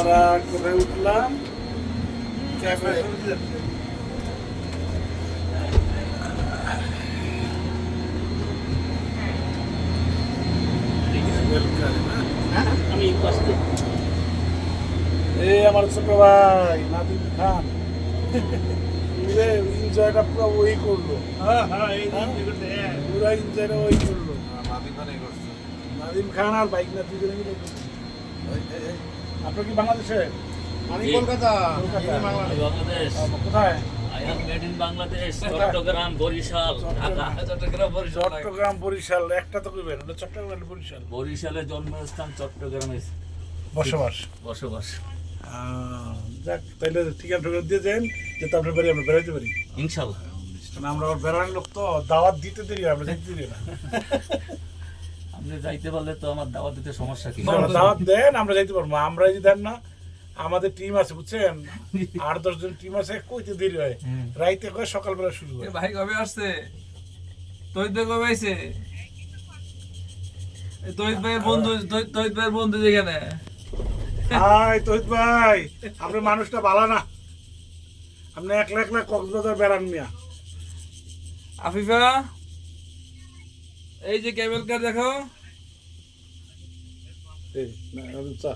আমরা কোথায় উঠলাম? এই আমার ছোট ভাই নাদিম খান এনজয়টা পুরো ওই করলো, পুরো এনজয়টা ওই করলো। নাদিম খান আর বাইক না দুজনে মিলে করলো। আপনার কি বাংলাদেশে? আমি কলকাতা। বাংলাদেশ। কোথায়? I am made in Bangladesh, Chittagong, Barishal, Dhaka. Chittagong, Barishal. Chittagong Barishal একটা তো করবেন, ওটা চট্টগ্রাম বরিশাল বরিশালে জন্মস্থান, চট্টগ্রামে বসবাস। বসবাস। যাক তাইলে ঠিকানা ঠোকানা দিয়ে যান, যেতে আপনার বাড়ি আমরা বেড়াইতে পারি। ইনশাল্লাহ। কারণ আমরা আবার বেড়ানোর লোক তো, দাওয়াত দিতে দেরি হয়, আমরা যেতে দেরি না। আপনি যাইতে পারলে তো আমার দাওয়াত দিতে সমস্যা কি? দাওয়াত দেন, আমরা যাইতে পারবো। আমরা যদি দেন না, আমাদের টিম আছে বুঝছেন, 8-10 জন টিম আছে, কইতে দেরি হয়, রাইতে কয় সকালবেলা শুরু হয়। ভাই কবে আসছে? তহিদ ভাই কবে আইছে? তহিদ ভাইয়ের বন্ধু যেখানে। হাই তহিদ ভাই, আপনার মানুষটা ভালো না, আপনি একলা একলা কক্সবাজার বেড়ান মিয়া। আফিফা, এই যে কেবল কার দেখো। এই, না, চা।